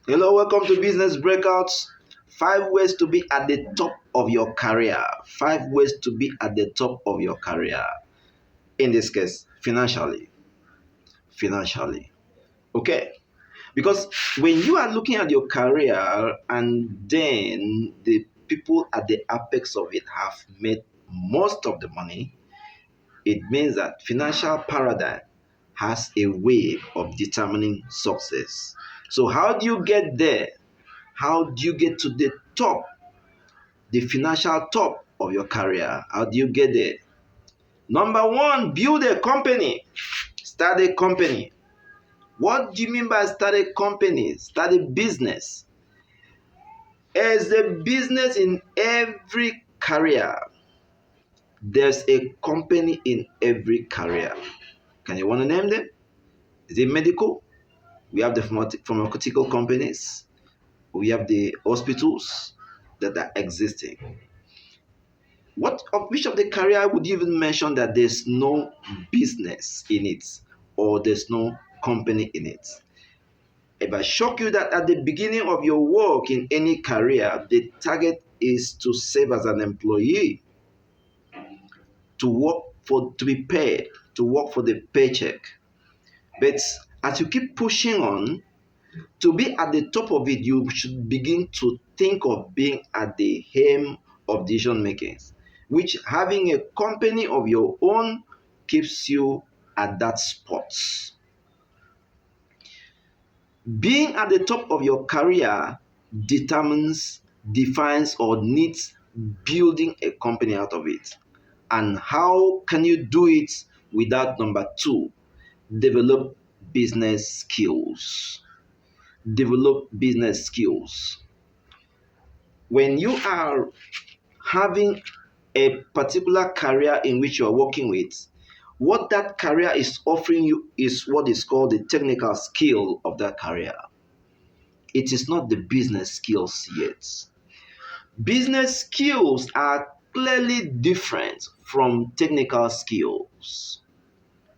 Hello, welcome to Business Breakouts. 5 ways to be at the top of your career. 5 ways to be at the top of your career. In this case, financially. Financially. Okay? Because when you are looking at your career and then the people at the apex of it have made most of the money, it means that financial paradigm has a way of determining success. So how do you get there? How do you get to the top, the financial top of your career? How do you get there? Number one, build a company. Start a company. What do you mean by start a company? Start a business. As a business in every career, there's a company in every career. Can you want to name them? Is it medical? We have the pharmaceutical companies. We have the hospitals that are existing. Which of the career would you even mention that there's no business in it or there's no company in it? If I shock you that at the beginning of your work in any career, the target is to serve as an employee, to be paid, to work for the paycheck. But as you keep pushing on, to be at the top of it, you should begin to think of being at the helm of decision making, which having a company of your own keeps you at that spot. Being at the top of your career defines, or needs building a company out of it. And how can you do it without number two? Develop business skills. Develop business skills. When you are having a particular career in which you are working with, what that career is offering you is what is called the technical skill of that career. It is not the business skills yet. Business skills are clearly different from technical skills.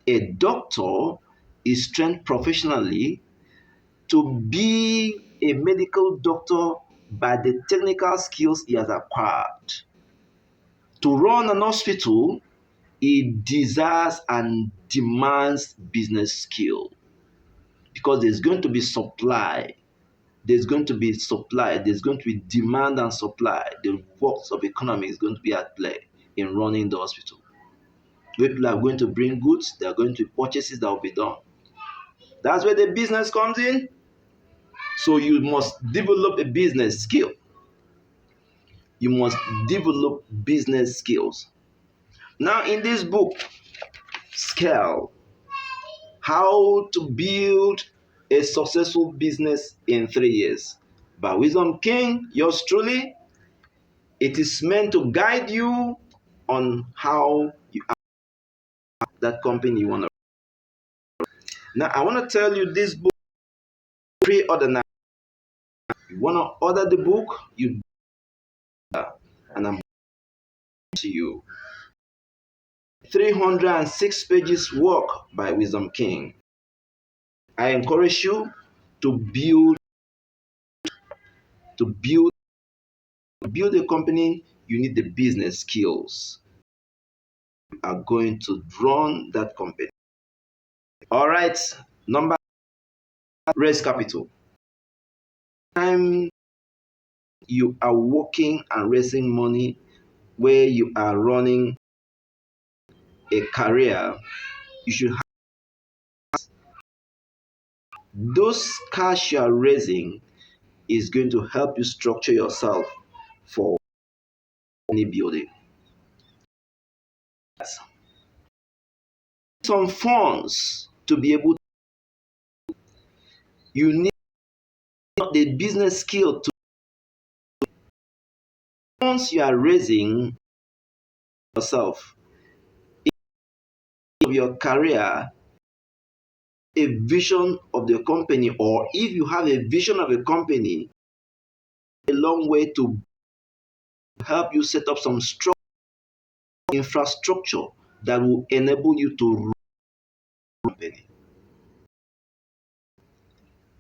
A doctor is trained professionally to be a medical doctor by the technical skills he has acquired. To run an hospital, it desires and demands business skill because there's going to be supply. There's going to be supply. There's going to be demand and supply. The works of economy is going to be at play in running the hospital. People are going to bring goods. There are going to be purchases that will be done. That's where the business comes in. So you must develop a business skill. You must develop business skills. Now, in this book, Scale, How to Build a Successful Business in 3 Years, by Wisdom King, yours truly, it is meant to guide you on how you are that company you want to. Now, I want to tell you this book pre-order now. You want to order the book, you and I'm to you. 306 pages work by Wisdom King. I encourage you to build a company. You need the business skills. You are going to run that company. All right. Number, raise capital. Time you are working and raising money where you are running a career, you should have those cash you are raising is going to help you structure yourself for any building. Some funds to be able to, you need the business skill to funds you are raising yourself in your career, a vision of the company, or if you have a vision of a company, a long way to help you set up some strong infrastructure that will enable you to run the company.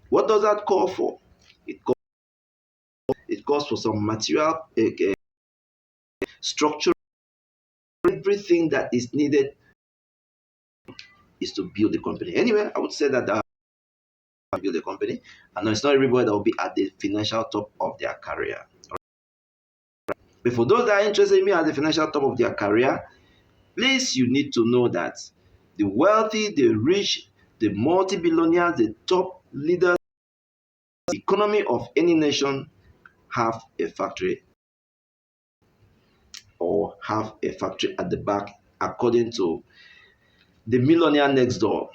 What does that call for? It calls, it calls for some material structure. Everything that is needed is to build the company. Anyway, I would say that build a company, and it's not everybody that will be at the financial top of their career. But for those that are interested in me at the financial top of their career, please, you need to know that the wealthy, the rich, the multi-billionaires, the top leaders, the economy of any nation have a factory or have a factory at the back, according to the millionaire next door.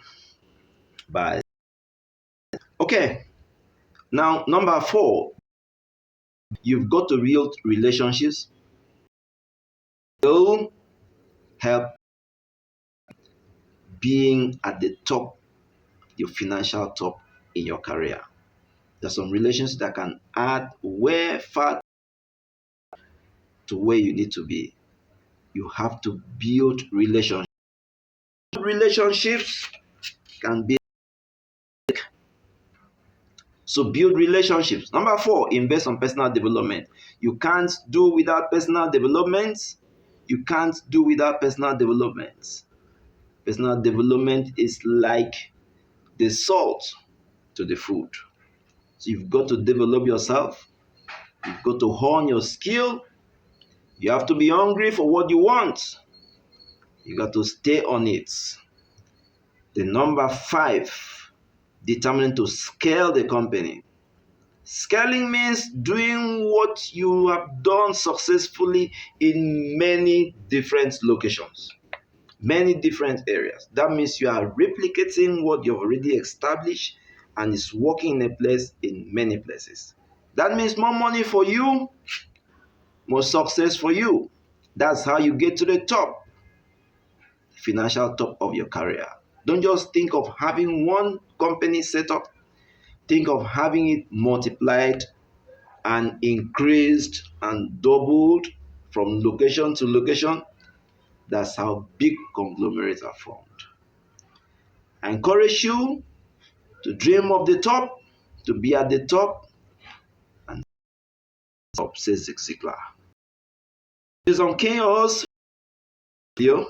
By okay, now number 4, you've got to build relationships. Will help being at the top, your financial top in your career. There's some relationships that can add way far to where you need to be. You have to build relationships. Relationships can be so build relationships. Number 4, invest on personal development. You can't do without personal development. You can't do without personal development. Personal development is like the salt to the food. So you've got to develop yourself. You've got to hone your skill. You have to be hungry for what you want. You got to stay on it. The number 5, determining to scale the company. Scaling means doing what you have done successfully in many different locations, many different areas. That means you are replicating what you've already established and it's working in a place in many places. That means more money for you, more success for you. That's how you get to the top, financial top of your career. Don't just think of having one company set up. Think of having it multiplied and increased and doubled from location to location. That's how big conglomerates are formed. I encourage you to dream of the top, to be at the top, and top, says Zig Ziglar. This is on Chaos video.